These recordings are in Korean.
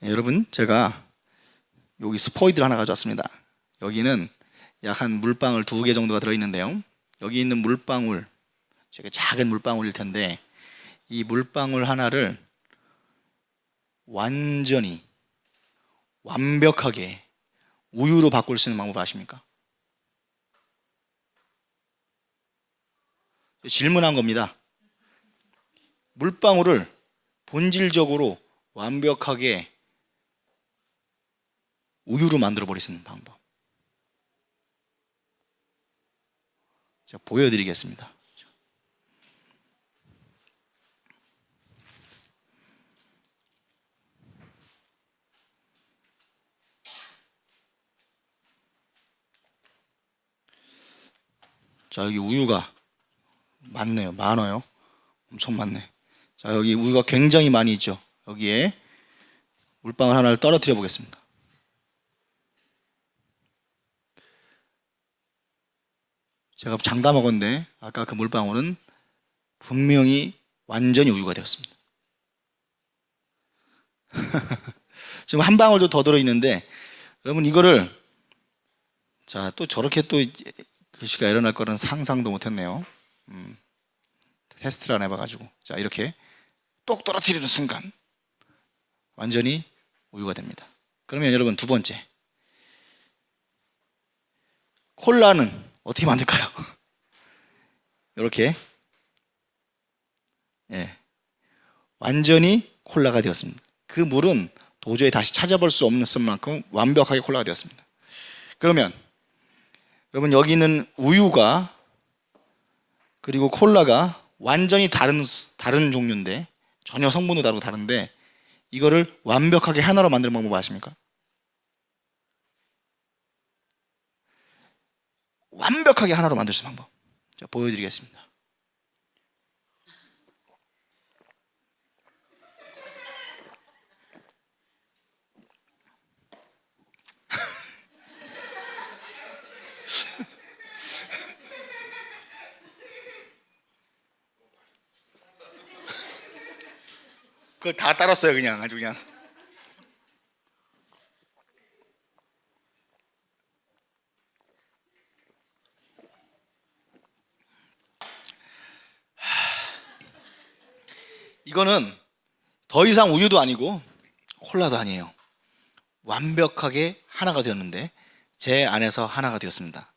여러분, 제가 여기 스포이드를 하나 가져왔습니다. 여기는 약 한 물방울 2개 정도가 들어있는데요, 여기 있는 물방울, 되게 작은 물방울일 텐데 이 물방울 하나를 완전히 완벽하게 우유로 바꿀 수 있는 방법 아십니까? 질문한 겁니다. 물방울을 본질적으로 완벽하게 우유로 만들어 버릴 수 있는 방법. 제가 보여드리겠습니다. 자, 여기 우유가 많네요. 많아요. 엄청 많네. 자, 여기 우유가 굉장히 많이 있죠. 여기에 물방울 하나를 떨어뜨려 보겠습니다. 제가 장담 먹었는데 아까 그 물방울은 분명히 완전히 우유가 되었습니다. 지금 한 방울도 더 들어있는데, 여러분 이거를, 자, 또 저렇게 또 글씨가 일어날 거는 상상도 못했네요. 테스트를 안 해봐가지고. 자, 이렇게 똑 떨어뜨리는 순간 완전히 우유가 됩니다. 그러면 여러분, 두 번째, 콜라는 어떻게 만들까요? 이렇게, 완전히 콜라가 되었습니다. 그 물은 도저히 다시 찾아볼 수 없는 만큼 완벽하게 콜라가 되었습니다. 그러면 여러분, 여기 있는 우유가 그리고 콜라가 완전히 다른 종류인데, 전혀 성분도 다르고 다른데, 이거를 완벽하게 하나로 만드는 방법 아십니까? 완벽하게 하나로 만들 수 있는 방법, 제가 보여드리겠습니다. 그걸 다 따랐어요. 그냥 아주 그냥. 이거는 더 이상 우유도 아니고 콜라도 아니에요. 완벽하게 하나가 되었는데 제 안에서 하나가 되었습니다.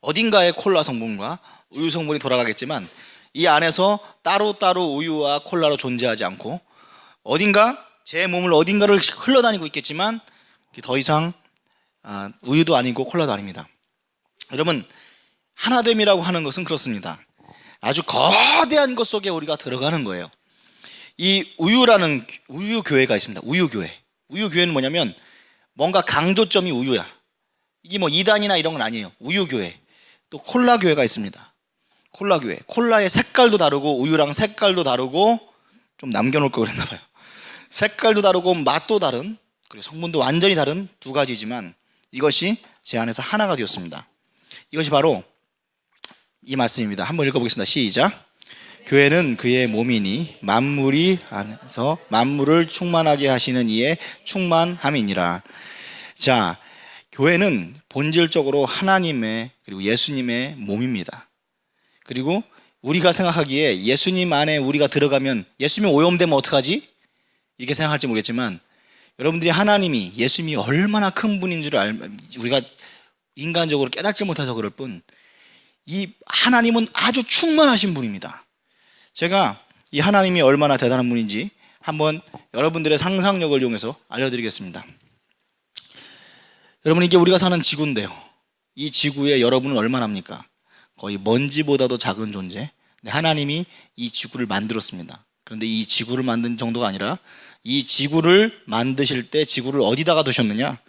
어딘가에 콜라 성분과 우유 성분이 돌아가겠지만 이 안에서 따로따로 우유와 콜라로 존재하지 않고 어딘가 제 몸을 어딘가를 흘러다니고 있겠지만 더 이상 우유도 아니고 콜라도 아닙니다. 여러분, 하나됨이라고 하는 것은 그렇습니다. 아주 거대한 것 속에 우리가 들어가는 거예요. 이 우유라는 우유교회가 있습니다. 우유교회. 우유교회는 뭐냐면 뭔가 강조점이 우유야. 이게 뭐 이단이나 이런 건 아니에요. 우유교회. 또 콜라교회가 있습니다. 콜라교회. 콜라의 색깔도 다르고 우유랑 색깔도 다르고, 좀 남겨놓을 걸 그랬나 봐요. 색깔도 다르고 맛도 다른, 그리고 성분도 완전히 다른 두 가지지만 이것이 제 안에서 하나가 되었습니다. 이것이 바로 이 말씀입니다. 한번 읽어보겠습니다. 시작. 교회는 그의 몸이니 만물이 안에서 만물을 충만하게 하시는 이의 충만함이니라. 자, 교회는 본질적으로 하나님의 그리고 예수님의 몸입니다. 그리고 우리가 생각하기에 예수님 안에 우리가 들어가면 예수님이 오염되면 어떡하지? 이렇게 생각할지 모르겠지만, 여러분들이 하나님이, 예수님이 얼마나 큰 분인 줄 우리가 인간적으로 깨닫지 못해서 그럴 뿐, 이 하나님은 아주 충만하신 분입니다. 제가 이 하나님이 얼마나 대단한 분인지 한번 여러분들의 상상력을 이용해서 알려드리겠습니다. 여러분, 이게 우리가 사는 지구인데요, 이 지구에 여러분은 얼마나 합니까? 거의 먼지보다도 작은 존재. 하나님이 이 지구를 만들었습니다. 그런데 이 지구를 만든 정도가 아니라 이 지구를 만드실 때 지구를 어디다가 두셨느냐?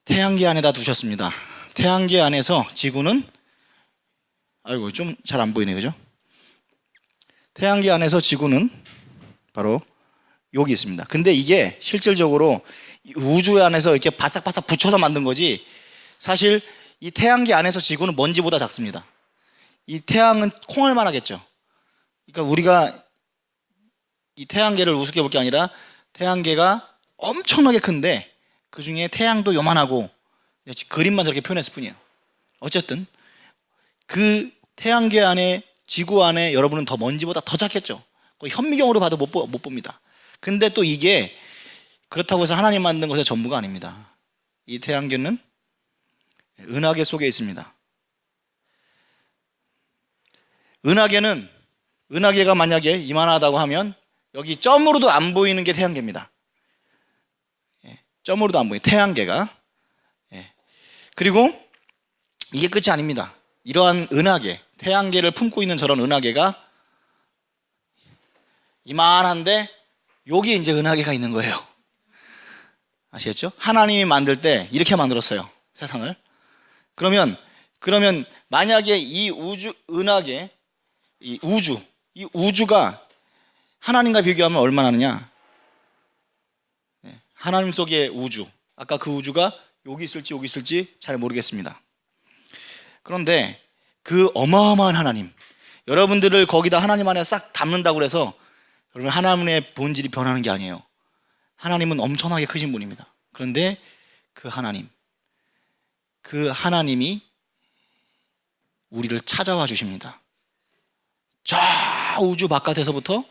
태양계 안에다 두셨습니다. 태양계 안에서 지구는, 아이고 좀 잘 안 보이네, 그죠? 태양계 안에서 지구는 바로 여기 있습니다. 근데 이게 실질적으로 우주 안에서 이렇게 바싹바싹 붙여서 만든 거지, 사실 이 태양계 안에서 지구는 먼지보다 작습니다. 이 태양은 콩알만 하겠죠. 그러니까 우리가 이 태양계를 우습게 볼 게 아니라 태양계가 엄청나게 큰데 그 중에 태양도 요만하고 그림만 저렇게 표현했을 뿐이에요. 어쨌든 그 태양계 안에, 지구 안에 여러분은 더 먼지보다 더 작겠죠. 거의 현미경으로 봐도 못 봅니다. 근데 또 이게 그렇다고 해서 하나님 만든 것의 전부가 아닙니다. 이 태양계는 은하계 속에 있습니다. 은하계가 만약에 이만하다고 하면 여기 점으로도 안 보이는 게 태양계입니다. 점으로도 안 보이는 태양계가. 그리고 이게 끝이 아닙니다. 이러한 은하계, 태양계를 품고 있는 저런 은하계가 이만한데 여기 이제 은하계가 있는 거예요. 아시겠죠? 하나님이 만들 때 이렇게 만들었어요, 세상을. 그러면 만약에 이 은하계, 이 우주가 하나님과 비교하면 얼마나 하느냐? 하나님 속의 우주, 아까 그 우주가 여기 있을지 잘 모르겠습니다. 그런데 그 어마어마한 하나님, 여러분들을 거기다 하나님 안에 싹 담는다고 해서 여러분 하나님의 본질이 변하는 게 아니에요. 하나님은 엄청나게 크신 분입니다. 그런데 그 하나님이 우리를 찾아와 주십니다. 저 우주 바깥에서부터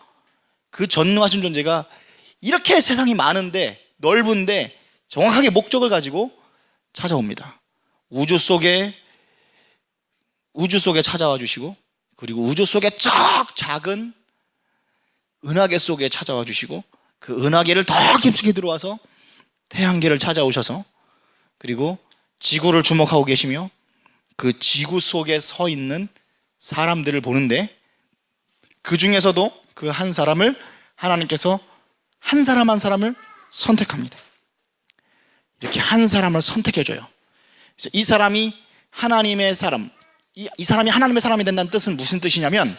그 전능하신 존재가 이렇게 세상이 많은데, 넓은데 정확하게 목적을 가지고 찾아옵니다. 우주 속에 찾아와 주시고, 그리고 우주 속에 작은 은하계 속에 찾아와 주시고, 그 은하계를 더 깊숙이 들어와서 태양계를 찾아오셔서, 그리고 지구를 주목하고 계시며 그 지구 속에 서 있는 사람들을 보는데, 그 중에서도 그 한 사람을 하나님께서 한 사람을 선택합니다. 이렇게 한 사람을 선택해줘요. 그래서 이 사람이 하나님의 사람, 이 사람이 하나님의 사람이 된다는 뜻은 무슨 뜻이냐면,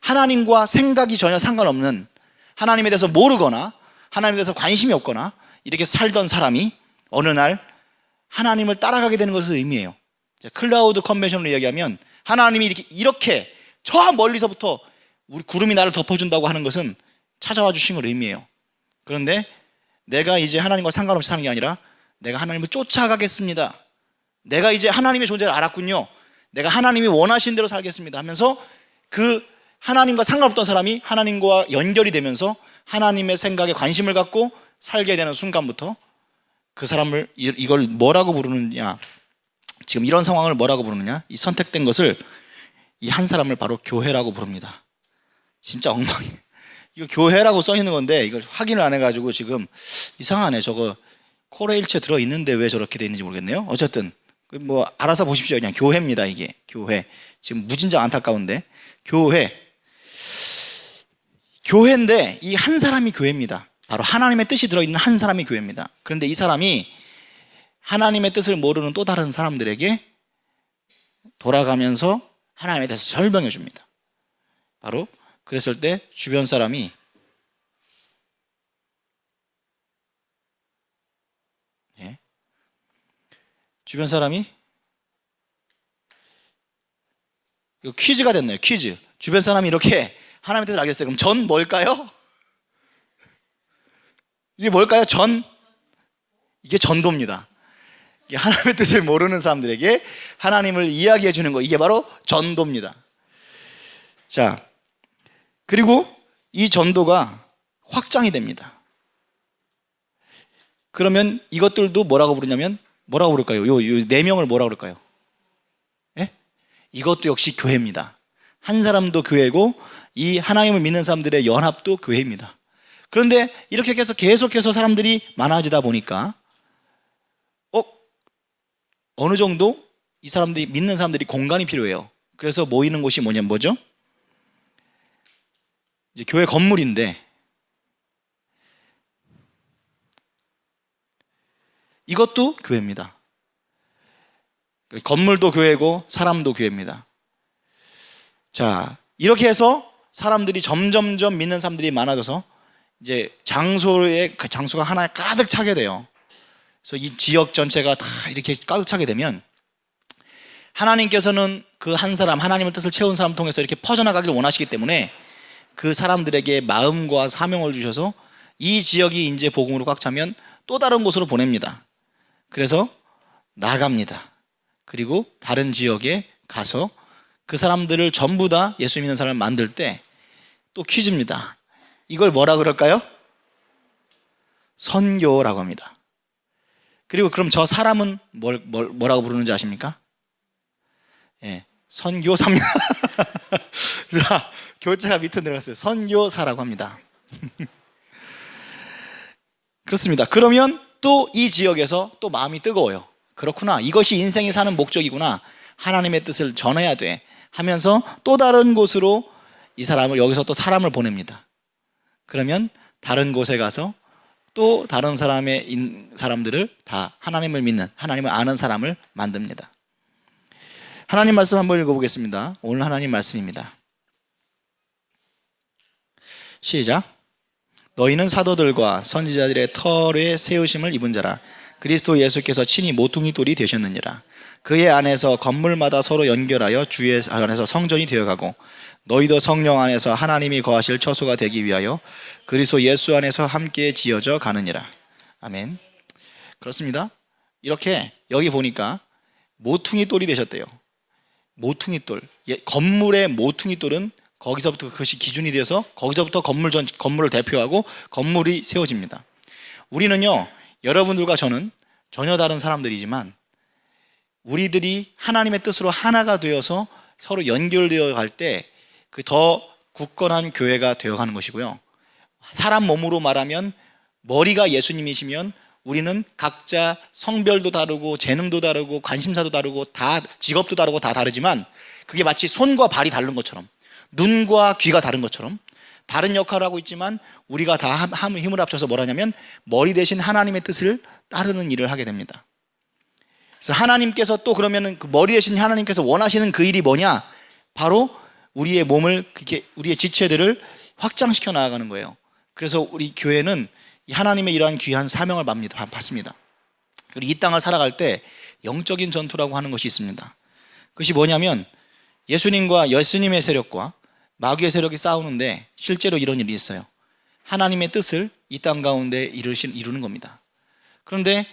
하나님과 생각이 전혀 상관없는, 하나님에 대해서 모르거나 하나님에 대해서 관심이 없거나 이렇게 살던 사람이 어느 날 하나님을 따라가게 되는 것을 의미해요. 클라우드 컨벤션으로 이야기하면 하나님이 이렇게 저 멀리서부터 우리 구름이 나를 덮어준다고 하는 것은 찾아와 주신 걸 의미해요. 그런데 내가 이제 하나님과 상관없이 사는 게 아니라 내가 하나님을 쫓아가겠습니다. 내가 이제 하나님의 존재를 알았군요. 내가 하나님이 원하신 대로 살겠습니다 하면서 그 하나님과 상관없던 사람이 하나님과 연결이 되면서 하나님의 생각에 관심을 갖고 살게 되는 순간부터 그 사람을, 이걸 뭐라고 부르느냐, 지금 이런 상황을 뭐라고 부르느냐, 이 선택된 것을, 이 한 사람을 바로 교회라고 부릅니다. 진짜 엉망이에요. 이거 교회라고 써 있는 건데 이걸 확인을 안 해가지고 지금 이상하네. 저거 코레일체 들어있는데 왜 저렇게 돼 있는지 모르겠네요. 어쨌든 뭐 알아서 보십시오. 그냥 교회입니다. 이게 교회. 지금 무진장 안타까운데 교회인데 이 한 사람이 교회입니다. 바로 하나님의 뜻이 들어있는 한 사람이 교회입니다. 그런데 이 사람이 하나님의 뜻을 모르는 또 다른 사람들에게 돌아가면서 하나님에 대해서 설명해 줍니다. 바로 그랬을 때 주변 사람이 이거 퀴즈가 됐네요. 퀴즈. 주변 사람이 이렇게 하나님의 뜻을 알겠어요. 그럼 전 뭘까요? 이게 뭘까요? 이게 전도입니다. 이게 하나님의 뜻을 모르는 사람들에게 하나님을 이야기해 주는 거, 이게 바로 전도입니다. 자, 그리고 이 전도가 확장이 됩니다. 그러면 이것들도 뭐라고 부르냐면, 뭐라고 부를까요? 요 4명을 뭐라고 부를까요? 예? 이것도 역시 교회입니다. 한 사람도 교회고 이 하나님을 믿는 사람들의 연합도 교회입니다. 그런데 이렇게 해서 계속해서 사람들이 많아지다 보니까 어느 정도 이 사람들이, 믿는 사람들이 공간이 필요해요. 그래서 모이는 곳이 뭐죠? 이제 교회 건물인데, 이것도 교회입니다. 건물도 교회고 사람도 교회입니다. 자, 이렇게 해서 사람들이 점점점 믿는 사람들이 많아져서 이제 장소가 하나에 가득 차게 돼요. 그래서 이 지역 전체가 다 이렇게 가득 차게 되면 하나님께서는 그 한 사람, 하나님의 뜻을 채운 사람 통해서 이렇게 퍼져나가기를 원하시기 때문에 그 사람들에게 마음과 사명을 주셔서 이 지역이 이제 복음으로 꽉 차면 또 다른 곳으로 보냅니다. 그래서 나갑니다. 그리고 다른 지역에 가서 그 사람들을 전부 다 예수 믿는 사람을 만들 때 또 퀴즈입니다. 이걸 뭐라 그럴까요? 선교라고 합니다. 그리고 그럼 저 사람은 뭐라고 부르는지 아십니까? 예, 선교사입니다. 자, 교체가 밑으로 내려갔어요. 선교사라고 합니다. 그렇습니다. 그러면 또 이 지역에서 또 마음이 뜨거워요. 그렇구나, 이것이 인생이 사는 목적이구나, 하나님의 뜻을 전해야 돼 하면서 또 다른 곳으로 이 사람을, 여기서 또 사람을 보냅니다. 그러면 다른 곳에 가서 또 다른 사람들을 다 하나님을 믿는, 하나님을 아는 사람을 만듭니다. 하나님 말씀 한번 읽어보겠습니다. 오늘 하나님 말씀입니다. 시작. 너희는 사도들과 선지자들의 털에 세우심을 입은 자라. 그리스도 예수께서 친히 모퉁이 돌이 되셨느니라. 그의 안에서 건물마다 서로 연결하여 주의 안에서 성전이 되어가고, 너희도 성령 안에서 하나님이 거하실 처소가 되기 위하여 그리스도 예수 안에서 함께 지어져 가느니라. 아멘. 그렇습니다. 이렇게 여기 보니까 모퉁이 돌이 되셨대요. 모퉁이 돌, 건물의 모퉁이 돌은 거기서부터 그것이 기준이 되어서 거기서부터 건물을 대표하고 건물이 세워집니다. 우리는요, 여러분들과 저는 전혀 다른 사람들이지만 우리들이 하나님의 뜻으로 하나가 되어서 서로 연결되어 갈 때 그 더 굳건한 교회가 되어가는 것이고요. 사람 몸으로 말하면 머리가 예수님이시면 우리는 각자 성별도 다르고 재능도 다르고 관심사도 다르고 다 직업도 다르고 다 다르지만, 그게 마치 손과 발이 다른 것처럼, 눈과 귀가 다른 것처럼 다른 역할을 하고 있지만 우리가 다 힘을 합쳐서 뭘 하냐면 머리 대신 하나님의 뜻을 따르는 일을 하게 됩니다. 그래서 하나님께서 또 그러면은 그 머리 대신 하나님께서 원하시는 그 일이 뭐냐? 바로 우리의 몸을, 우리의 지체들을 확장시켜 나아가는 거예요. 그래서 우리 교회는 하나님의 이러한 귀한 사명을 받습니다. 그리고 이 땅을 살아갈 때 영적인 전투라고 하는 것이 있습니다. 그것이 뭐냐면 예수님의 세력과 마귀의 세력이 싸우는데 실제로 이런 일이 있어요. 하나님의 뜻을 이 땅 가운데 이루는 겁니다. 그런데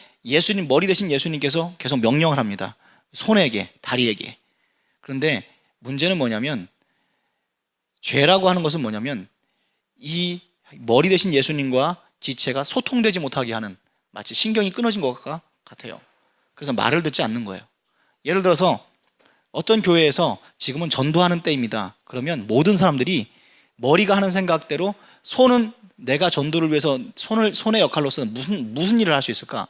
머리 대신 예수님께서 계속 명령을 합니다. 손에게, 다리에게. 그런데 문제는 뭐냐면, 죄라고 하는 것은 뭐냐면 이 머리 대신 예수님과 지체가 소통되지 못하게 하는, 마치 신경이 끊어진 것 같아요. 그래서 말을 듣지 않는 거예요. 예를 들어서 어떤 교회에서 지금은 전도하는 때입니다. 그러면 모든 사람들이 머리가 하는 생각대로 손은 내가 전도를 위해서 손의 역할로서 무슨 일을 할 수 있을까?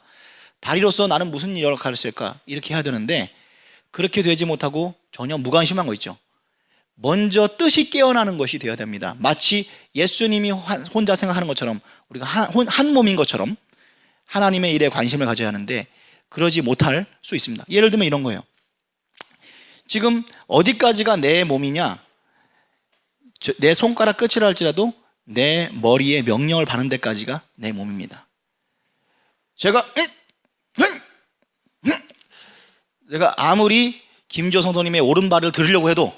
다리로서 나는 무슨 역할을 할 수 있을까? 이렇게 해야 되는데 그렇게 되지 못하고 전혀 무관심한 거 있죠. 먼저 뜻이 깨어나는 것이 되어야 됩니다. 마치 예수님이 혼자 생각하는 것처럼, 우리가 한 몸인 것처럼 하나님의 일에 관심을 가져야 하는데 그러지 못할 수 있습니다. 예를 들면 이런 거예요. 지금 어디까지가 내 몸이냐? 내 손가락 끝이라 할지라도 내 머리에 명령을 받는 데까지가 내 몸입니다. 내가 아무리 김조 성도님의 오른발을 들으려고 해도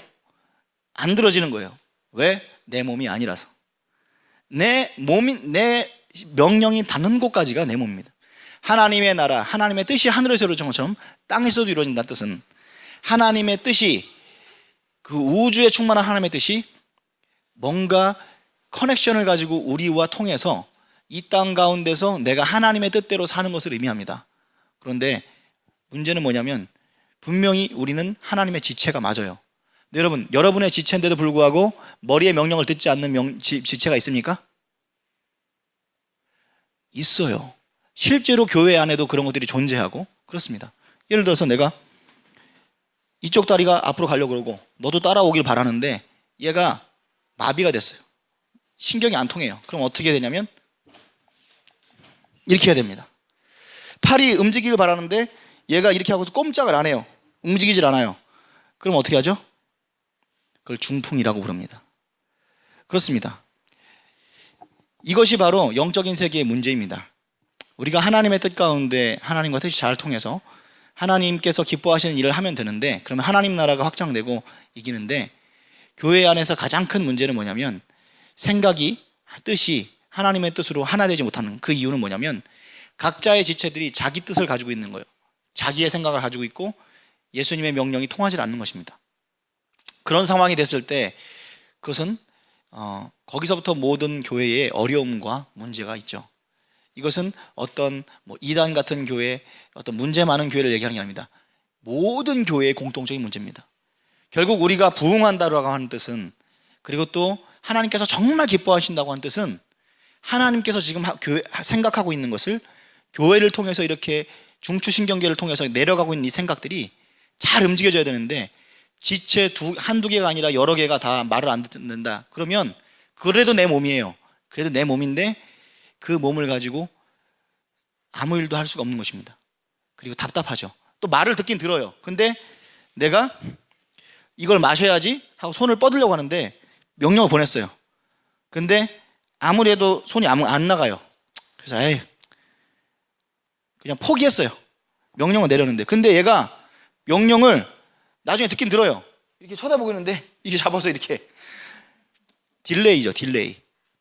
안 들어지는 거예요. 왜? 내 몸이 아니라서. 내 명령이 닿는 곳까지가 내 몸입니다. 하나님의 나라, 하나님의 뜻이 하늘에서 이루어진 것처럼 땅에서도 이루어진다는 뜻은, 하나님의 뜻이, 그 우주에 충만한 하나님의 뜻이 뭔가 커넥션을 가지고 우리와 통해서 이 땅 가운데서 내가 하나님의 뜻대로 사는 것을 의미합니다. 그런데 문제는 뭐냐면 분명히 우리는 하나님의 지체가 맞아요. 근데 여러분의 지체인데도 불구하고 머리의 명령을 듣지 않는 지체가 있습니까? 있어요. 실제로 교회 안에도 그런 것들이 존재하고 그렇습니다. 예를 들어서 내가 이쪽 다리가 앞으로 가려고 그러고 너도 따라오길 바라는데 얘가 마비가 됐어요. 신경이 안 통해요. 그럼 어떻게 되냐면 이렇게 해야 됩니다. 팔이 움직이길 바라는데 얘가 이렇게 하고서 꼼짝을 안 해요. 움직이질 않아요. 그럼 어떻게 하죠? 그걸 중풍이라고 부릅니다. 그렇습니다. 이것이 바로 영적인 세계의 문제입니다. 우리가 하나님의 뜻 가운데 하나님과 뜻이 잘 통해서 하나님께서 기뻐하시는 일을 하면 되는데, 그러면 하나님 나라가 확장되고 이기는데, 교회 안에서 가장 큰 문제는 뭐냐면 생각이, 뜻이 하나님의 뜻으로 하나 되지 못하는 그 이유는 뭐냐면 각자의 지체들이 자기 뜻을 가지고 있는 거예요. 자기의 생각을 가지고 있고 예수님의 명령이 통하지 않는 것입니다. 그런 상황이 됐을 때 그것은 거기서부터 모든 교회의 어려움과 문제가 있죠. 이것은 어떤 이단 같은 교회, 어떤 문제 많은 교회를 얘기하는 게 아닙니다. 모든 교회의 공통적인 문제입니다. 결국 우리가 부흥한다라고 하는 뜻은, 그리고 또 하나님께서 정말 기뻐하신다고 하는 뜻은, 하나님께서 지금 생각하고 있는 것을 교회를 통해서 이렇게 중추신경계를 통해서 내려가고 있는 이 생각들이 잘 움직여져야 되는데, 지체 한두 개가 아니라 여러 개가 다 말을 안 듣는다 그러면 그래도 내 몸이에요. 그래도 내 몸인데 그 몸을 가지고 아무 일도 할 수가 없는 것입니다. 그리고 답답하죠. 또 말을 듣긴 들어요. 근데 내가 이걸 마셔야지 하고 손을 뻗으려고 하는데 명령을 보냈어요. 근데 아무리 해도 손이 안 나가요. 그래서 그냥 포기했어요. 명령을 내렸는데, 근데 얘가 명령을 나중에 듣긴 들어요. 이렇게 쳐다보고 있는데 이게 잡아서 이렇게 딜레이죠.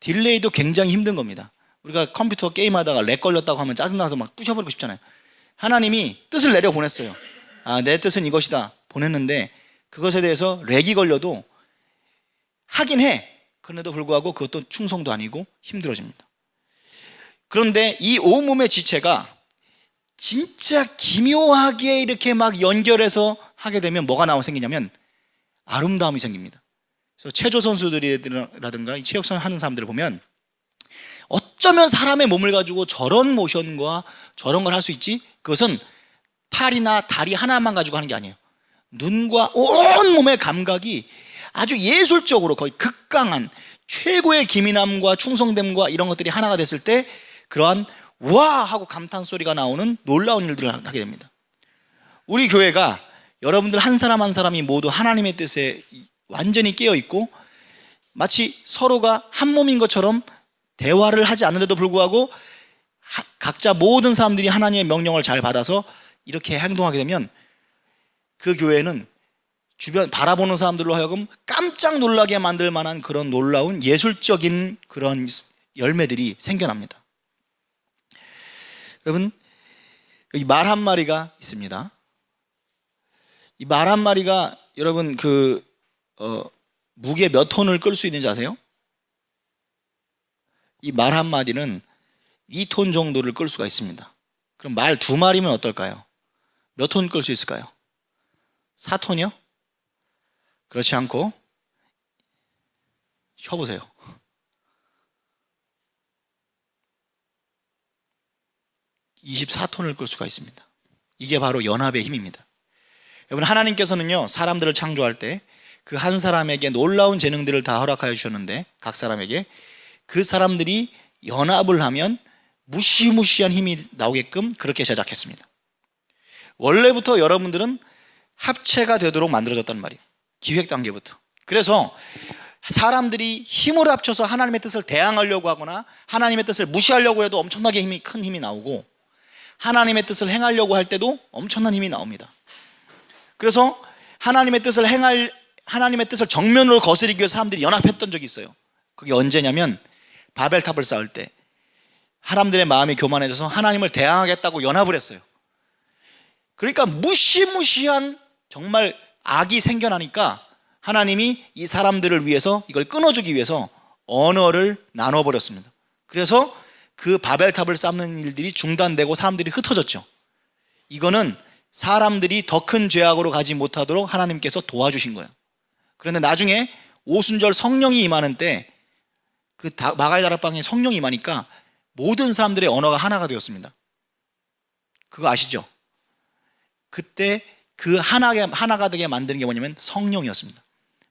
딜레이도 굉장히 힘든 겁니다. 우리가 컴퓨터 게임하다가 렉 걸렸다고 하면 짜증나서 막 부셔버리고 싶잖아요. 하나님이 뜻을 내려 보냈어요. 내 뜻은 이것이다 보냈는데 그것에 대해서 렉이 걸려도 하긴 해. 그런데도 불구하고 그것도 충성도 아니고 힘들어집니다. 그런데 이 온몸의 지체가 진짜 기묘하게 이렇게 막 연결해서 하게 되면 뭐가 생기냐면 아름다움이 생깁니다. 그래서 체조 선수들이라든가 이 체육선 하는 사람들을 보면 어쩌면 사람의 몸을 가지고 저런 모션과 저런 걸 할 수 있지? 그것은 팔이나 다리 하나만 가지고 하는 게 아니에요. 눈과 온 몸의 감각이 아주 예술적으로 거의 극강한 최고의 기민함과 충성됨과 이런 것들이 하나가 됐을 때 그러한 와 하고 감탄 소리가 나오는 놀라운 일들을 하게 됩니다. 우리 교회가 여러분들 한 사람 한 사람이 모두 하나님의 뜻에 완전히 깨어 있고 마치 서로가 한 몸인 것처럼 대화를 하지 않는데도 불구하고 각자 모든 사람들이 하나님의 명령을 잘 받아서 이렇게 행동하게 되면 그 교회는 주변 바라보는 사람들로 하여금 깜짝 놀라게 만들 만한 그런 놀라운 예술적인 그런 열매들이 생겨납니다. 여러분, 여기 말 한 마리가 있습니다. 이 말 한 마리가 여러분 무게 몇 톤을 끌 수 있는지 아세요? 이 말 한 마디는 2톤 정도를 끌 수가 있습니다. 그럼 말 2마리면 어떨까요? 몇 톤 끌 수 있을까요? 4톤이요? 그렇지 않고 쉬어보세요. 24톤을 끌 수가 있습니다. 이게 바로 연합의 힘입니다. 여러분, 하나님께서는요 사람들을 창조할 때 그 한 사람에게 놀라운 재능들을 다 허락하여 주셨는데 각 사람에게 그 사람들이 연합을 하면 무시무시한 힘이 나오게끔 그렇게 제작했습니다. 원래부터 여러분들은 합체가 되도록 만들어졌단 말이에요. 기획 단계부터. 그래서 사람들이 힘을 합쳐서 하나님의 뜻을 대항하려고 하거나 하나님의 뜻을 무시하려고 해도 엄청나게 큰 힘이 나오고 하나님의 뜻을 행하려고 할 때도 엄청난 힘이 나옵니다. 그래서 하나님의 뜻을 정면으로 거스르기 위해서 사람들이 연합했던 적이 있어요. 그게 언제냐면 바벨탑을 쌓을 때 사람들의 마음이 교만해져서 하나님을 대항하겠다고 연합을 했어요. 그러니까 무시무시한 정말 악이 생겨나니까 하나님이 이 사람들을 위해서 이걸 끊어주기 위해서 언어를 나눠버렸습니다. 그래서 그 바벨탑을 쌓는 일들이 중단되고 사람들이 흩어졌죠. 이거는 사람들이 더 큰 죄악으로 가지 못하도록 하나님께서 도와주신 거예요. 그런데 나중에 오순절 성령이 임하는 때 그 마가의 다락방에 성령이 임하니까 모든 사람들의 언어가 하나가 되었습니다. 그거 아시죠? 그때 그 하나가 되게 만드는 게 뭐냐면 성령이었습니다.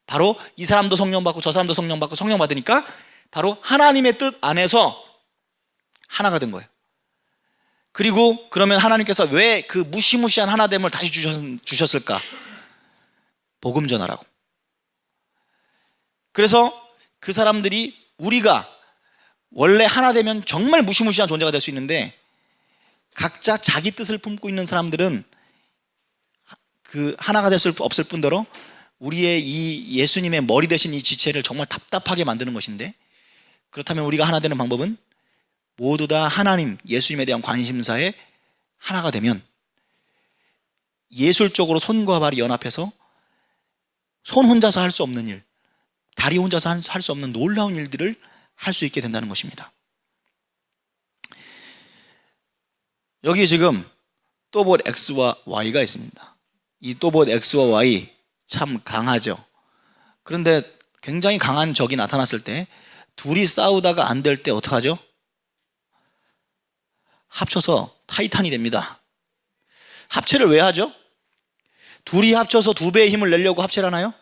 바로 이 사람도 성령 받고 저 사람도 성령 받고 성령 받으니까 바로 하나님의 뜻 안에서 하나가 된 거예요. 그리고 그러면 하나님께서 왜 그 무시무시한 하나됨을 다시 주셨을까? 복음 전하라고. 그래서 그 사람들이 우리가 원래 하나 되면 정말 무시무시한 존재가 될 수 있는데 각자 자기 뜻을 품고 있는 사람들은 그 하나가 될 수 없을 뿐더러 우리의 이 예수님의 머리 대신 이 지체를 정말 답답하게 만드는 것인데 그렇다면 우리가 하나 되는 방법은 모두 다 하나님, 예수님에 대한 관심사에 하나가 되면 예술적으로 손과 발이 연합해서 손 혼자서 할 수 없는 일, 다리 혼자서 할 수 없는 놀라운 일들을 할 수 있게 된다는 것입니다. 여기 지금 또봇 X와 Y가 있습니다. 이 또봇 X와 Y 참 강하죠. 그런데 굉장히 강한 적이 나타났을 때 둘이 싸우다가 안 될 때 어떡하죠? 합쳐서 타이탄이 됩니다. 합체를 왜 하죠? 둘이 합쳐서 2배의 힘을 내려고 합체를 하나요?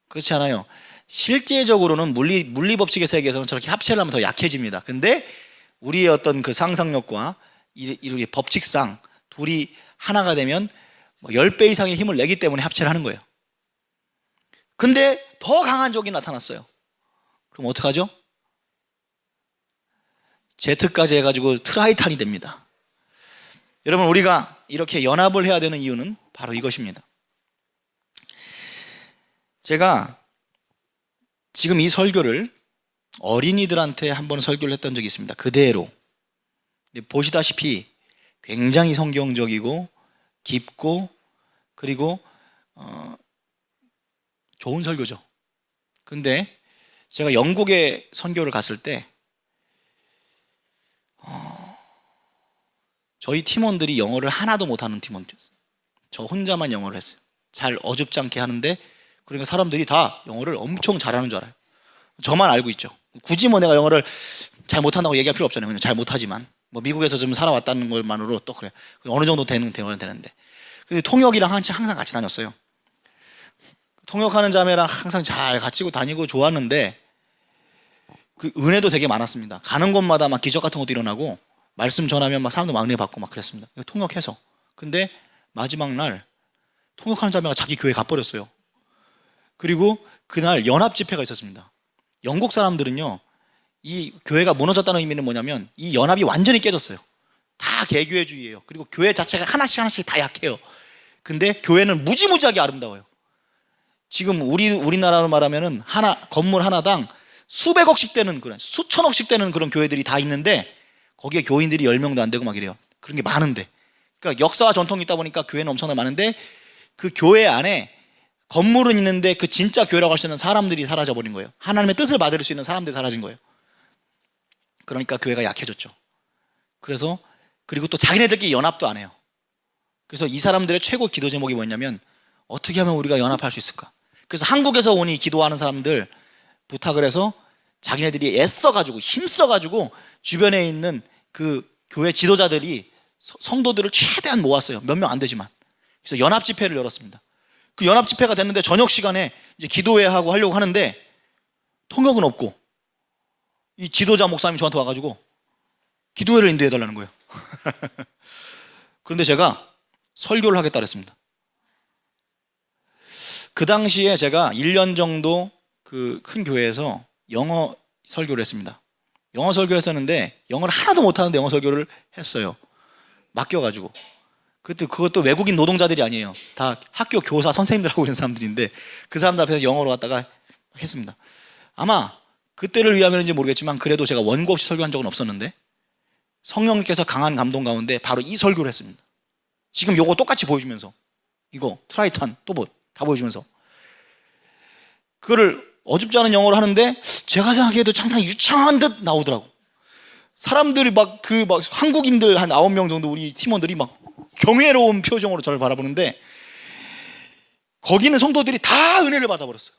그렇지 않아요. 실제적으로는 물리 법칙의 세계에서는 저렇게 합체를 하면 더 약해집니다. 근데 우리의 어떤 그 상상력과 이렇게 법칙상 둘이 하나가 되면 10배 이상의 힘을 내기 때문에 합체를 하는 거예요. 근데 더 강한 적이 나타났어요. 그럼 어떡하죠? Z까지 해가지고 트라이탄이 됩니다. 여러분, 우리가 이렇게 연합을 해야 되는 이유는 바로 이것입니다. 제가 지금 이 설교를 어린이들한테 한번 설교를 했던 적이 있습니다. 그대로. 보시다시피 굉장히 성경적이고 깊고 그리고 좋은 설교죠. 근데 제가 영국에 선교를 갔을 때 저희 팀원들이 영어를 하나도 못하는 팀원들이었어요. 저 혼자만 영어를 했어요. 잘 어줍지 않게 하는데, 그러니까 사람들이 다 영어를 엄청 잘하는 줄 알아요. 저만 알고 있죠. 굳이 뭐 내가 영어를 잘 못한다고 얘기할 필요 없잖아요. 잘 못하지만 뭐 미국에서 좀 살아왔다는 것만으로 또 그래 어느 정도 되는 대화는 되는데. 근데 통역이랑 항상 같이 다녔어요. 통역하는 자매랑 항상 잘 같이 다니고 좋았는데 그 은혜도 되게 많았습니다. 가는 곳마다 막 기적 같은 것도 일어나고 말씀 전하면 막 사람도 막 은혜 받고 막 그랬습니다. 통역해서. 근데 마지막 날 통역하는 자매가 자기 교회 가버렸어요. 그리고 그날 연합 집회가 있었습니다. 영국 사람들은요, 이 교회가 무너졌다는 의미는 뭐냐면 이 연합이 완전히 깨졌어요. 다 개교회주의예요. 그리고 교회 자체가 하나씩 다 약해요. 근데 교회는 무지무지하게 아름다워요. 지금 우리나라로 말하면은 건물 하나당 수백억씩 되는 그런, 수천억씩 되는 그런 교회들이 다 있는데 거기에 교인들이 10명도 안 되고 막 이래요. 그런 게 많은데. 그러니까 역사와 전통이 있다 보니까 교회는 엄청나게 많은데 그 교회 안에 건물은 있는데 그 진짜 교회라고 할 수 있는 사람들이 사라져버린 거예요. 하나님의 뜻을 받을 수 있는 사람들이 사라진 거예요. 그러니까 교회가 약해졌죠. 그리고 또 자기네들끼리 연합도 안 해요. 그래서 이 사람들의 최고 기도 제목이 뭐냐면 어떻게 하면 우리가 연합할 수 있을까? 그래서 한국에서 오니 기도하는 사람들 부탁을 해서 자기네들이 애써가지고 힘써가지고 주변에 있는 그 교회 지도자들이 성도들을 최대한 모았어요. 몇 명 안 되지만. 그래서 연합 집회를 열었습니다. 그 연합 집회가 됐는데 저녁 시간에 이제 기도회 하고 하려고 하는데 통역은 없고 이 지도자 목사님이 저한테 와가지고 기도회를 인도해 달라는 거예요. 그런데 제가 설교를 하겠다 그랬습니다. 그 당시에 제가 1년 정도 그 큰 교회에서 영어 설교를 했습니다. 영어 설교를 했었는데 영어를 하나도 못하는데 영어 설교를 했어요. 맡겨가지고. 그것도 외국인 노동자들이 아니에요. 다 학교 교사 선생님들하고 있는 사람들인데 그 사람들 앞에서 영어로 왔다가 했습니다. 아마 그때를 위하면인지 모르겠지만 그래도 제가 원고 없이 설교한 적은 없었는데 성령님께서 강한 감동 가운데 바로 이 설교를 했습니다. 지금 요거 똑같이 보여주면서 이거 트라이탄 또봇 다 보여주면서 그거를 어줍지 않은 영어로 하는데 제가 생각해도 상당히 유창한 듯 나오더라고. 사람들이 막 한국인들 한 9명 정도 우리 팀원들이 막 경외로운 표정으로 저를 바라보는데 거기는 성도들이 다 은혜를 받아버렸어요.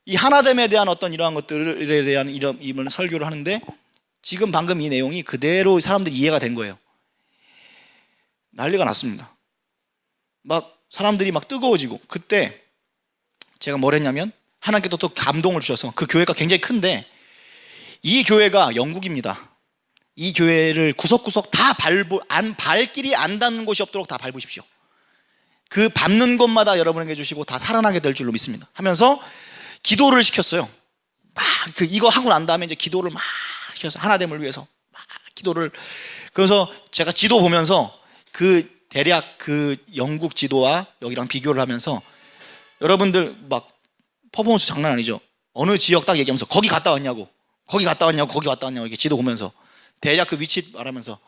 이 하나됨에 대한 어떤 이러한 것들에 대한 이런 설교를 하는데 지금 방금 이 내용이 그대로 사람들이 이해가 된 거예요. 난리가 났습니다. 막 사람들이 막 뜨거워지고 그때 제가 뭘 했냐면 하나님께서 또 감동을 주셔서 그 교회가 굉장히 큰데 이 교회가 영국입니다. 이 교회를 구석구석 다 발길이 안 닿는 곳이 없도록 다 밟으십시오. 그 밟는 곳마다 여러분에게 주시고 다 살아나게 될 줄로 믿습니다. 하면서 기도를 시켰어요. 이거 하고 난 다음에 이제 기도를 막 시켜서 하나됨을 위해서 막 기도를. 그래서 제가 지도 보면서 대략 그 영국 지도와 여기랑 비교를 하면서 여러분들 막 퍼포먼스 장난 아니죠. 어느 지역 딱 얘기하면서 거기 갔다 왔냐고, 거기 갔다 왔냐고, 거기 갔다 왔냐고 이렇게 지도 보면서 대략 그 위치 말하면서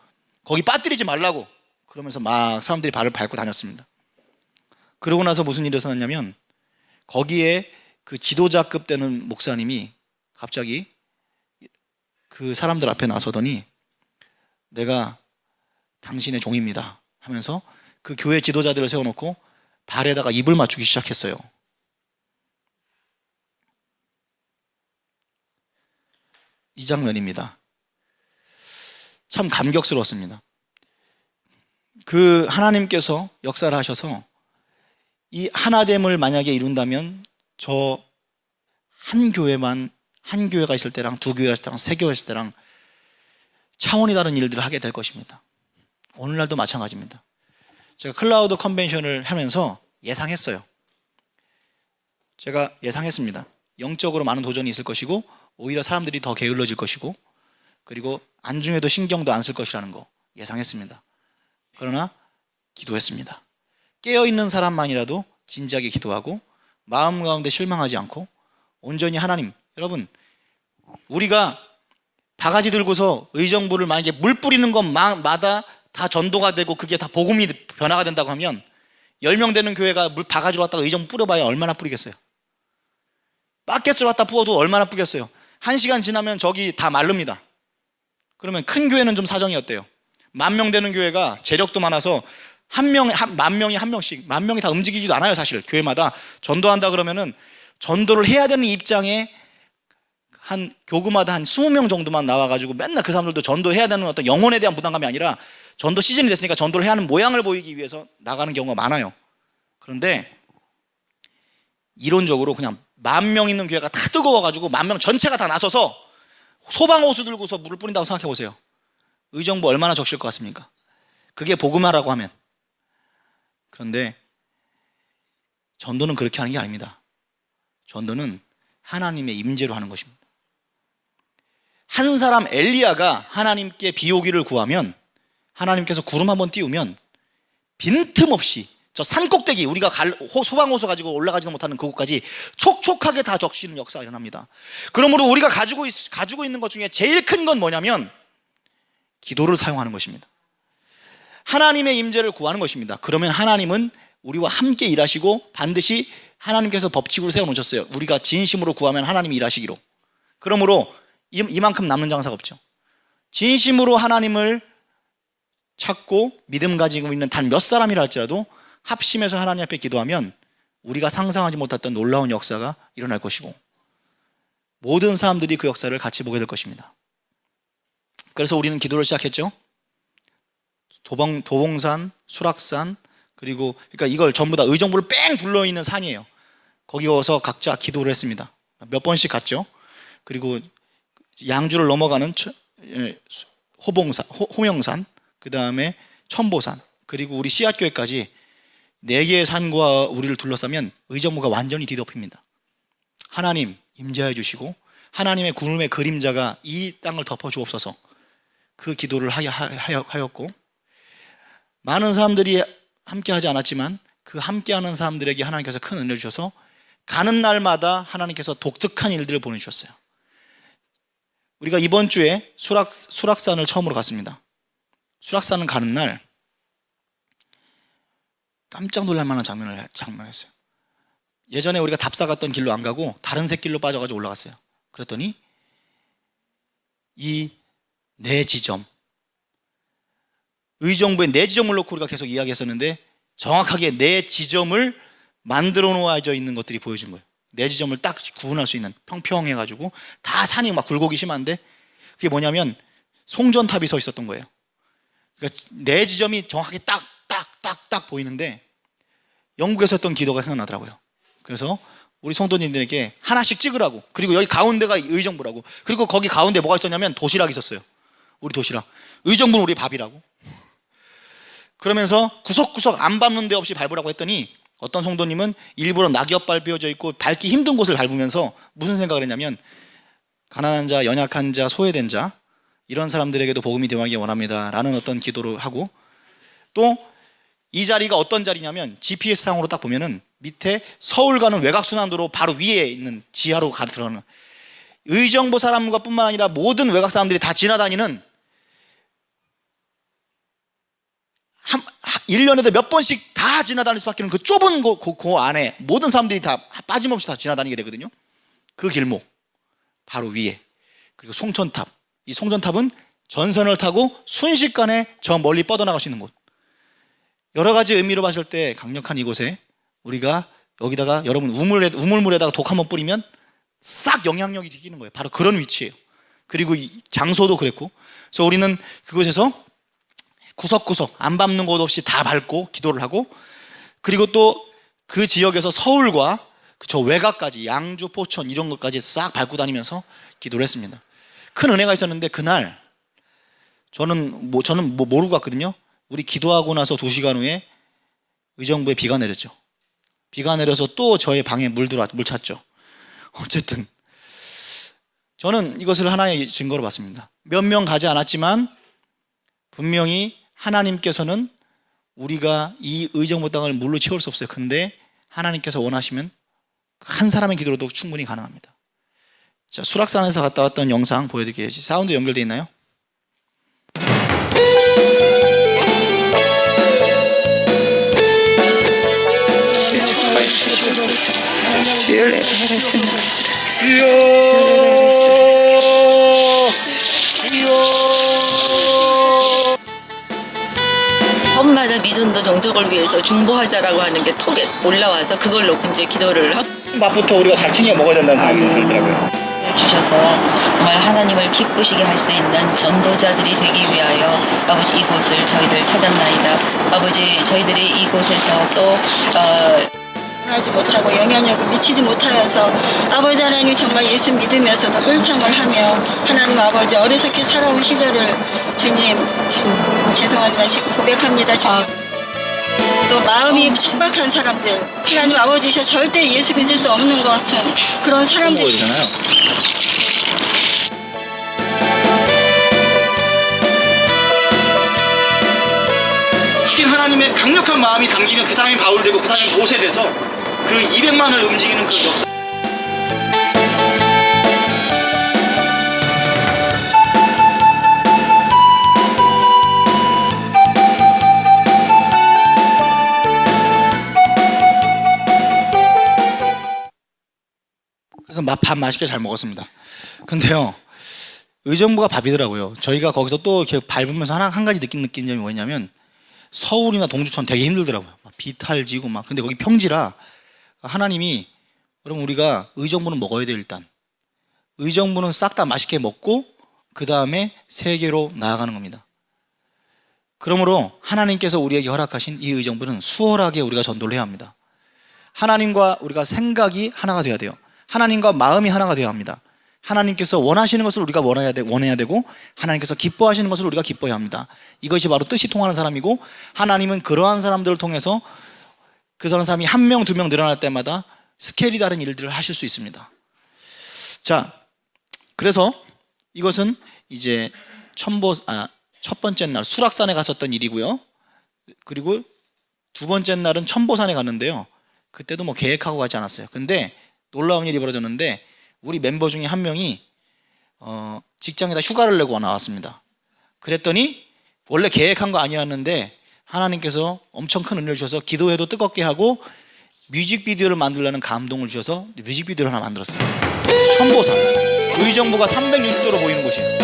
거기 빠뜨리지 말라고 그러면서 막 사람들이 발을 밟고 다녔습니다. 그러고 나서 무슨 일이 일어났냐면 거기에 그 지도자급 되는 목사님이 갑자기 그 사람들 앞에 나서더니 내가 당신의 종입니다 하면서 그 교회 지도자들을 세워놓고 발에다가 입을 맞추기 시작했어요. 이 장면입니다. 참 감격스러웠습니다. 그 하나님께서 역사를 하셔서 이 하나됨을 만약에 이룬다면 저 한 교회만, 한 교회가 있을 때랑 두 교회가 있을 때랑 세 교회가 있을 때랑 차원이 다른 일들을 하게 될 것입니다. 오늘날도 마찬가지입니다. 제가 클라우드 컨벤션을 하면서 예상했어요. 제가 예상했습니다. 영적으로 많은 도전이 있을 것이고 오히려 사람들이 더 게을러질 것이고 그리고 안중에도 신경도 안 쓸 것이라는 거 예상했습니다. 그러나 기도했습니다. 깨어있는 사람만이라도 진지하게 기도하고 마음 가운데 실망하지 않고 온전히 하나님, 여러분 우리가 바가지 들고서 의정부를 만약에 물 뿌리는 것마다 다 전도가 되고 그게 다 복음이 변화가 된다고 하면 10명 되는 교회가 물 바가지로 왔다가 의정부 뿌려봐야 얼마나 뿌리겠어요? 바켓으로 왔다 부어도 얼마나 뿌겠어요? 1시간 지나면 저기 다 마릅니다. 그러면 큰 교회는 좀 사정이 어때요? 10,000명 되는 교회가 재력도 많아서 만 명이 한 명씩, 10,000명이 다 움직이지도 않아요. 사실 교회마다 전도한다 그러면은 전도를 해야 되는 입장에 한 교구마다 한 20명 정도만 나와가지고 맨날 그 사람들도 전도해야 되는 어떤 영혼에 대한 부담감이 아니라 전도 시즌이 됐으니까 전도를 해야 하는 모양을 보이기 위해서 나가는 경우가 많아요. 그런데 이론적으로 그냥 10,000명 있는 교회가 다 뜨거워가지고 10,000명 전체가 다 나서서 소방호수 들고서 물을 뿌린다고 생각해 보세요. 의정부 얼마나 적실 것 같습니까? 그게 복음화라고 하면. 그런데 전도는 그렇게 하는 게 아닙니다. 전도는 하나님의 임재로 하는 것입니다. 한 사람 엘리야가 하나님께 비 오기를 구하면 하나님께서 구름 한번 띄우면 빈틈없이 저 산꼭대기 우리가 소방호수 가지고 올라가지도 못하는 그곳까지 촉촉하게 다 적시는 역사가 일어납니다. 그러므로 우리가 가지고 있는 것 중에 제일 큰 건 뭐냐면 기도를 사용하는 것입니다. 하나님의 임재를 구하는 것입니다. 그러면 하나님은 우리와 함께 일하시고 반드시 하나님께서 법칙으로 세워놓으셨어요. 우리가 진심으로 구하면 하나님이 일하시기로. 그러므로 이만큼 남는 장사가 없죠. 진심으로 하나님을 찾고 믿음 가지고 있는 단 몇 사람이라 할지라도 합심해서 하나님 앞에 기도하면 우리가 상상하지 못했던 놀라운 역사가 일어날 것이고 모든 사람들이 그 역사를 같이 보게 될 것입니다. 그래서 우리는 기도를 시작했죠. 도봉산, 수락산, 그리고 그러니까 이걸 전부 다 의정부를 뺑 둘러있는 산이에요. 거기 와서 각자 기도를 했습니다. 몇 번씩 갔죠. 그리고 양주를 넘어가는 호명산, 그 다음에 천보산, 그리고 우리 씨앗교회까지 4개의 산과 우리를 둘러싸면 의정부가 완전히 뒤덮입니다. 하나님 임재해 주시고 하나님의 구름의 그림자가 이 땅을 덮어 주옵소서. 그 기도를 하였고 많은 사람들이 함께 하지 않았지만 그 함께하는 사람들에게 하나님께서 큰 은혜를 주셔서 가는 날마다 하나님께서 독특한 일들을 보내주셨어요. 우리가 이번 주에 수락산을 처음으로 갔습니다. 수락산을 가는 날 깜짝 놀랄 만한 장면이었어요. 예전에 우리가 답사 갔던 길로 안 가고 다른 샛길로 빠져가지고 올라갔어요. 그랬더니 이 네 지점, 의정부의 네 지점을 놓고 우리가 계속 이야기했었는데 정확하게 네 지점을 만들어 놓아져 있는 것들이 보여준 거예요. 네 지점을 딱 구분할 수 있는, 평평해가지고 다 산이 막 굴곡이 심한데 그게 뭐냐면 송전탑이 서 있었던 거예요. 그러니까 네 지점이 정확하게 딱 보이는데 영국에서 했던 기도가 생각나더라고요. 그래서 우리 성도님들에게 하나씩 찍으라고, 그리고 여기 가운데가 의정부라고, 그리고 거기 가운데 뭐가 있었냐면 도시락이 있었어요. 우리 도시락. 의정부는 우리 밥이라고. 그러면서 구석구석 안 밟는 데 없이 밟으라고 했더니 어떤 성도님은 일부러 낙엽발 비어져 있고 밟기 힘든 곳을 밟으면서 무슨 생각을 했냐면 가난한 자, 연약한 자, 소외된 자 이런 사람들에게도 복음이 되어가기 원합니다 라는 어떤 기도를 하고, 또 이 자리가 어떤 자리냐면 GPS상으로 딱 보면은 밑에 서울 가는 외곽순환도로 바로 위에 있는 지하로 들어가는 의정부 사람과 뿐만 아니라 모든 외곽 사람들이 다 지나다니는 1년에도 몇 번씩 다 지나다닐 수밖에 없는 그 좁은 그 안에 모든 사람들이 다 빠짐없이 다 지나다니게 되거든요. 그 길목 바로 위에. 그리고 송천탑, 이 송천탑은 전선을 타고 순식간에 저 멀리 뻗어나갈 수 있는 곳. 여러 가지 의미로 봤을 때 강력한 이곳에 우리가 여기다가 여러분 우물물에다가 독 한번 뿌리면 싹 영향력이 생기는 거예요. 바로 그런 위치예요. 그리고 이 장소도 그랬고, 그래서 우리는 그곳에서 구석구석 안 밟는 곳 없이 다 밟고 기도를 하고, 그리고 또 그 지역에서 서울과 저 외곽까지 양주, 포천 이런 것까지 싹 밟고 다니면서 기도를 했습니다. 큰 은혜가 있었는데 그날 저는 모르고 갔거든요. 우리 기도하고 나서 2시간 후에 의정부에 비가 내렸죠. 비가 내려서 또 저의 방에 물 찼죠. 어쨌든 저는 이것을 하나의 증거로 봤습니다. 몇 명 가지 않았지만 분명히 하나님께서는 우리가 이 의정부 땅을 물로 채울 수 없어요. 근데 하나님께서 원하시면 한 사람의 기도로도 충분히 가능합니다. 자, 수락산에서 갔다 왔던 영상 보여드릴게요. 사운드 연결되어 있나요? 밤마다 미전도 정적을 위해서 중보하자라고 하는 게 톡에 올라와서 그걸 놓고 이제 기도를 하고 맛부터 우리가 잘 챙겨 먹어야 된다는 생각이 들더라고요. 주셔서 정말 하나님을 기쁘시게 할 수 있는 전도자들이 되기 위하여 아버지 이곳을 저희들 찾았나이다. 아버지 저희들이 이곳에서 또 하지 못하고 영향력을 미치지 못하여서 아버지 하나님 정말 예수 믿으면서도 꿀탕을 하며 하나님 아버지 어리석게 살아온 시절을 주님 죄송하지만 지금 고백합니다. 주님 또 마음이 척박한 사람들 하나님 아버지셔 절대 예수 믿을 수 없는 것 같은 그런 사람들이 하나님의 강력한 마음이 당기면 그 사람이 바울되고 그 사람이 모세돼서 그 200만을 움직이는 그 역사. 그래서 밥 맛있게 잘 먹었습니다. 근데요, 의정부가 밥이더라고요. 저희가 거기서 또 이렇게 밟으면서 한 가지 느낀 점이 뭐냐면 서울이나 동주천 되게 힘들더라고요. 비탈지고 막. 근데 거기 평지라 하나님이 여러분 우리가 의정부는 먹어야 돼. 일단 의정부는 싹 다 맛있게 먹고 그 다음에 세계로 나아가는 겁니다. 그러므로 하나님께서 우리에게 허락하신 이 의정부는 수월하게 우리가 전도를 해야 합니다. 하나님과 우리가 생각이 하나가 돼야 돼요. 하나님과 마음이 하나가 돼야 합니다. 하나님께서 원하시는 것을 우리가 원해야 되고 하나님께서 기뻐하시는 것을 우리가 기뻐해야 합니다. 이것이 바로 뜻이 통하는 사람이고, 하나님은 그러한 사람들을 통해서 그 사람이 1명, 2명 늘어날 때마다 스케일이 다른 일들을 하실 수 있습니다. 자, 그래서 이것은 이제 첫 번째 날 수락산에 갔었던 일이고요. 그리고 2번째 날은 천보산에 갔는데요. 그때도 뭐 계획하고 가지 않았어요. 근데 놀라운 일이 벌어졌는데 우리 멤버 중에 한 명이 직장에다 휴가를 내고 나왔습니다. 그랬더니 원래 계획한 거 아니었는데 하나님께서 엄청 큰 은혜를 주셔서 기도해도 뜨겁게 하고 뮤직비디오를 만들려는 감동을 주셔서 뮤직비디오를 하나 만들었어요. 천보산, 의정부가 360도로 보이는 곳이에요.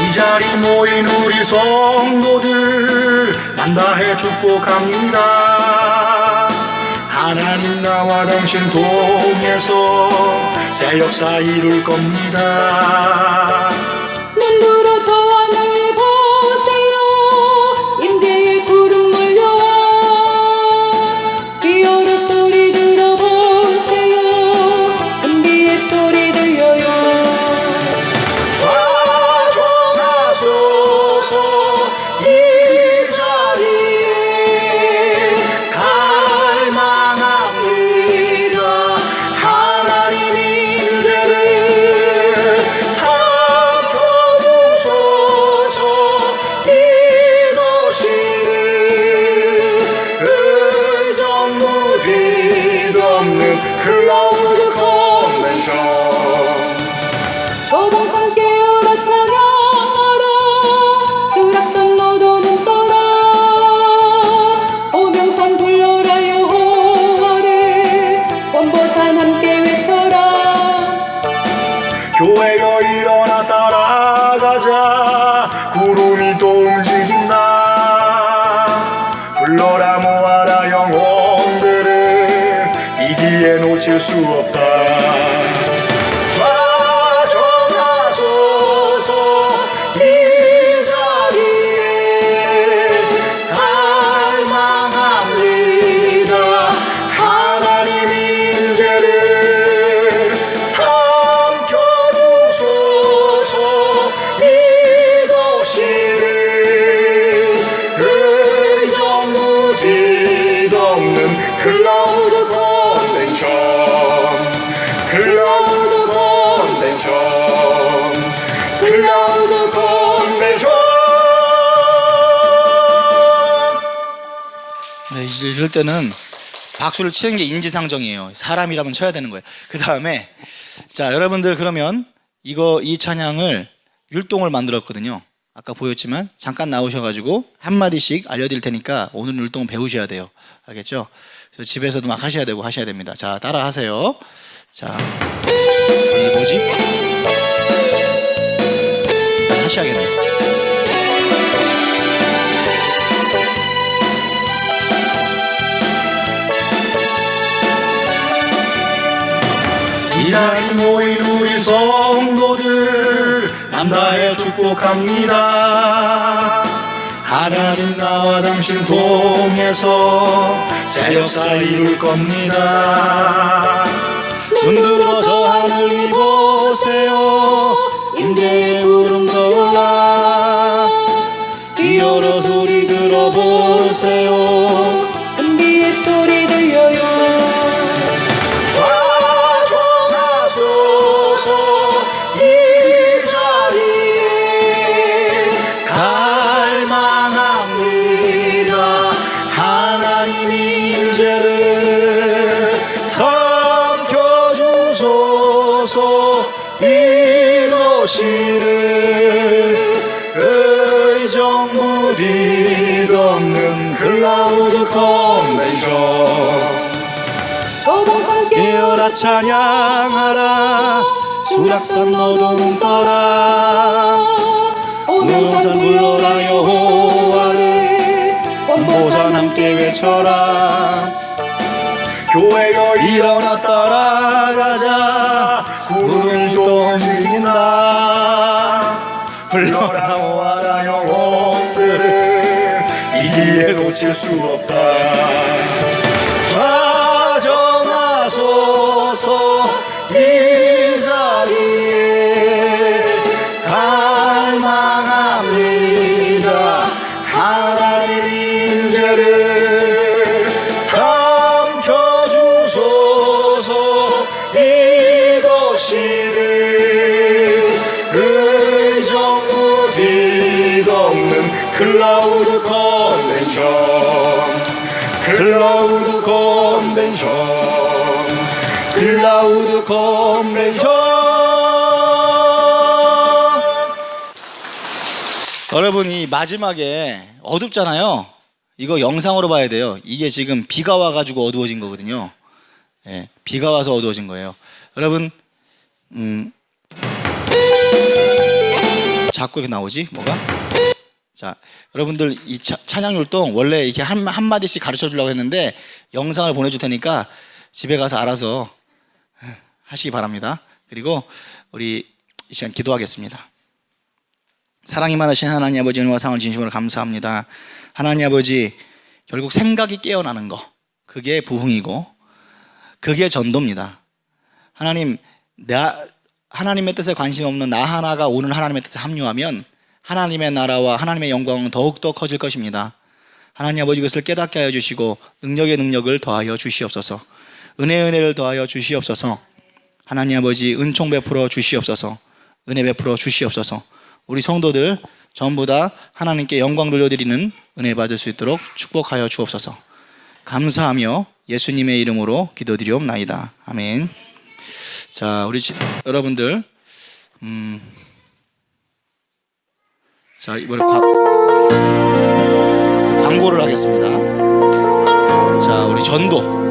이 자리 모인 우리 성도들 만다해 축복합니다. 하나님 나와 당신 통해서 새 역사 이룰 겁니다. 눈들어 저와 널리 보세요. 임재의 구름 몰려와 기어로 소리 들어보세요. 은비의 소리 들려요. 가져가소서 이 자리 갈망합니다. 하나님 임재를 클라우드 컨벤션. 소방관 깨어라 찬양하라 수락산 너도는 떠라 오명산 불러라 여호와를 전보산 함께 외쳐라 교회여 일어나 따라가자. 구름이 또 움직인다. 불러라 모아라 영혼들을 이 기회 놓칠 수 없다. 가져가소서 이 자리에 갈망합니다. 하나님 인재를 삼켜주소서. 이 도시를 의정부 뒤덮는 클라우드 컨벤션. 클라우드 컨벤션. 클라우드 컨벤션. 네, 이제 이럴 때는 박수를 치는 게 인지상정이에요. 사람이라면 쳐야 되는 거예요. 그 다음에 자 여러분들 그러면 이 찬양을 율동을 만들었거든요. 아까 보였지만 잠깐 나오셔가지고 한마디씩 알려드릴 테니까 오늘 율동 배우셔야 돼요. 알겠죠? 그래서 집에서도 막 하셔야 되고 하셔야 됩니다. 자 따라 하세요. 자 이게 뭐지? 자, 하셔야겠네. 이 자리 모인 우리 성도들 남다해 축복합니다. 하나님 나와 당신 통해서 새 역사 이룰 겁니다. 눈 들어 저 하늘 위 보세요. 임재의 구름 떠올라. 기어러 소리 들어보세요. 은비의 소리 들려요 가져가소서 이 자리에 갈망합니다. 하나님 임재를 삼켜주소서. 이 도시를 의정부 뒤덮는 클라우드 컨벤션. 소방관 깨어라 찬양하라 수락산 너도는 떠라. 오명산 불러라 여호와를 전보산 함께 외쳐라. 교회여 일어나 따라가자. 구름이 또 움직인다. 불러라 모아라 영혼들을 이 기회 놓칠 수 없다. 가져가소서 이 자리에 갈망합니다. 하나님 인재를 삼켜주소서. 이 도시를 의정부 뒤덮는 클라우드 컨벤션. 클라우드 컨벤션. 클라우드 컨벤션. 여러분 이 마지막에 어둡잖아요. 이거 영상으로 봐야 돼요. 이게 지금 비가 와가지고 어두워진 거거든요. 예, 비가 와서 어두워진 거예요. 여러분 자꾸 이렇게 나오지 뭐가? 자 여러분들 이 찬양율동 원래 이렇게 한 마디씩 가르쳐 주려고 했는데 영상을 보내줄 테니까 집에 가서 알아서 하시기 바랍니다. 그리고 우리 이 시간 기도하겠습니다. 사랑이 많으신 하나님 아버지 은혜와 상을 진심으로 감사합니다. 하나님 아버지 결국 생각이 깨어나는 거 그게 부흥이고 그게 전도입니다. 하나님 하나님의 뜻에 관심 없는 나 하나가 오늘 하나님의 뜻에 합류하면 하나님의 나라와 하나님의 영광은 더욱더 커질 것입니다. 하나님 아버지 그것을 깨닫게 하여 주시고 능력의 능력을 더하여 주시옵소서. 은혜의 은혜를 더하여 주시옵소서. 하나님 아버지 은총 베풀어 주시옵소서. 은혜 베풀어 주시옵소서. 우리 성도들 전부 다 하나님께 영광 돌려드리는 은혜 받을 수 있도록 축복하여 주옵소서. 감사하며 예수님의 이름으로 기도드리옵나이다. 아멘. 자, 우리 여러분들, 자, 이번에 광고를 하겠습니다. 자, 우리 전도.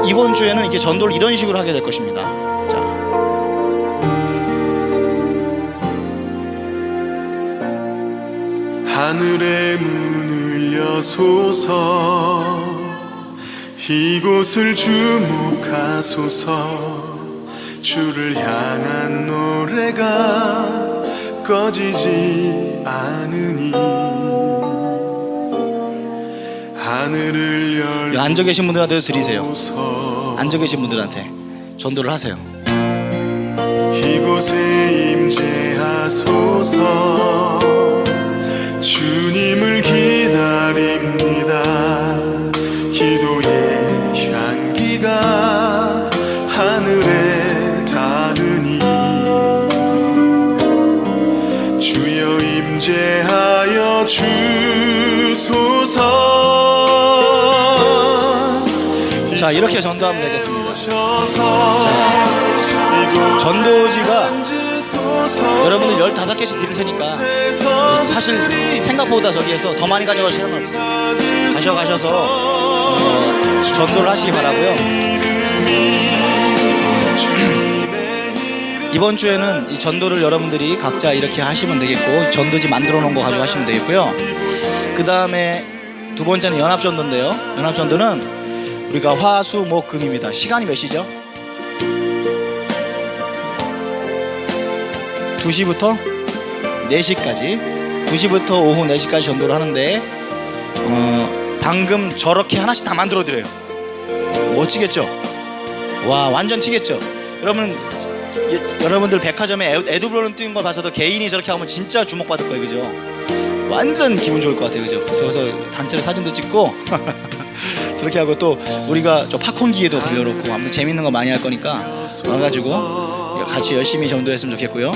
이번 주에는 이렇게 전도를 이런 식으로 하게 될 것입니다. 자, 하늘의 문을 여소서 이곳을 주목하소서 주를 향한 노래가 꺼지지 않으니 하늘을 열고 앉아 계신 분들한테 드리세요. 앉아 계신 분들한테 전도를 하세요. 이곳에 임재하소서 주님을 기다립니다. 기도의 향기가 하늘에 닿으니 주여 임재하여 주소서. 자, 이렇게 전도하면 되겠습니다. 자, 전도지가 여러분들 15개씩 드릴 테니까 사실 생각보다 저기에서 더 많이 가져가실 상관 없어요. 가셔서 전도를 하시기 바라고요. 이번 주에는 이 전도를 여러분들이 각자 이렇게 하시면 되겠고, 전도지 만들어 놓은 거 가지고 하시면 되겠고요. 그 다음에 두 번째는 연합전도인데요. 연합전도는 우리가 화, 수, 목, 금입니다. 시간이 몇 시죠? 2시부터 4시까지 2시부터 오후 4시까지 전도를 하는데 방금 저렇게 하나씩 다 만들어 드려요. 멋지겠죠? 와, 완전 튀겠죠? 여러분들 백화점에 에드블론 띄운 걸 봐서도 개인이 저렇게 하면 진짜 주목받을 거예요. 그죠? 완전 기분 좋을 것 같아요. 그죠? 그래서 단체로 사진도 찍고 저렇게 하고, 또 우리가 저 팝콘 기계도 빌려놓고 아무튼 재밌는 거 많이 할 거니까 와가지고 같이 열심히 전도했으면 좋겠고요.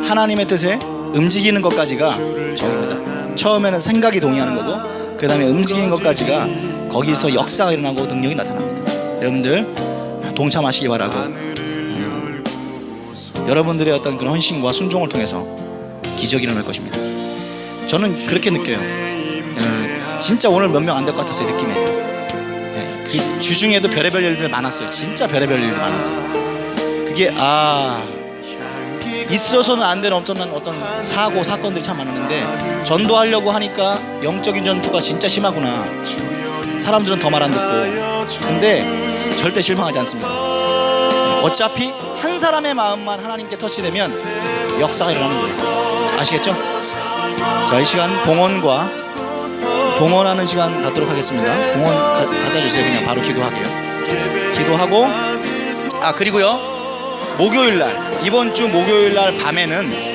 하나님의 뜻에 움직이는 것까지가 저입니다. 처음에는 생각이 동의하는 거고, 그 다음에 움직이는 것까지가 거기서 역사가 일어나고 능력이 나타납니다. 여러분들 동참하시기 바라고, 여러분들의 어떤 그런 헌신과 순종을 통해서 기적이 일어날 것입니다. 저는 그렇게 느껴요. 진짜 오늘 몇 명 안 될 것 같았어요, 느낌에. 그 주중에도 별의별 일들 많았어요. 진짜 별의별 일들 많았어요. 그게 있어서는 안 되는 엄청난 어떤 사고 사건들이 참 많았는데, 전도하려고 하니까 영적인 전투가 진짜 심하구나. 사람들은 더 말 안 듣고. 근데 절대 실망하지 않습니다. 어차피 한 사람의 마음만 하나님께 터치되면 역사가 일어나는 거예요. 아시겠죠? 자, 이 시간 봉헌하는 시간 갖도록 하겠습니다. 봉헌 갖다 주세요. 그냥 바로 기도하게요. 기도하고, 그리고요, 목요일날, 이번 주 목요일날 밤에는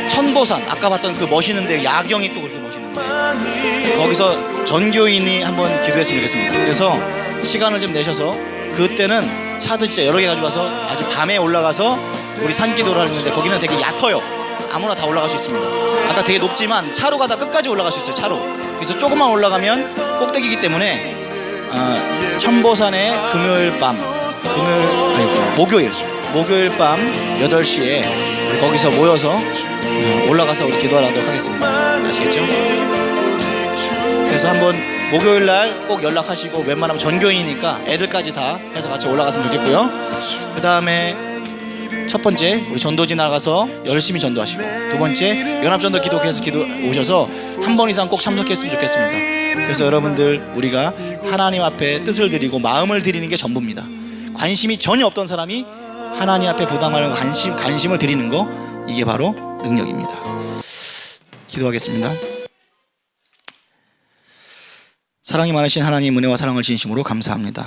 천보산, 아까 봤던 그 멋있는데 야경이 또 그렇게 멋있는데 거기서 전교인이 한번 기도했으면 좋겠습니다. 그래서 시간을 좀 내셔서, 그때는 차도 진짜 여러 개 가져가서 아주 밤에 올라가서 우리 산기도를 하는데, 거기는 되게 얕아요. 아무나 다 올라갈 수 있습니다. 아까 되게 높지만 차로 가다 끝까지 올라갈 수 있어요. 차로. 그래서 조금만 올라가면 꼭대기이기 때문에 천보산에 목요일 밤 8시에 우리 거기서 모여서 올라가서 우리 기도하도록 하겠습니다. 아시겠죠? 그래서 한번 목요일날 꼭 연락하시고, 웬만하면 전교인이니까 애들까지 다 해서 같이 올라갔으면 좋겠고요. 그 다음에 첫 번째, 우리 전도지 나가서 열심히 전도하시고, 두 번째, 연합전도 기도회에서 오셔서 한 번 이상 꼭 참석했으면 좋겠습니다. 그래서 여러분들, 우리가 하나님 앞에 뜻을 드리고 마음을 드리는 게 전부입니다. 관심이 전혀 없던 사람이 하나님 앞에 부담하는 관심을 드리는 거, 이게 바로 능력입니다. 기도하겠습니다. 사랑이 많으신 하나님, 은혜와 사랑을 진심으로 감사합니다.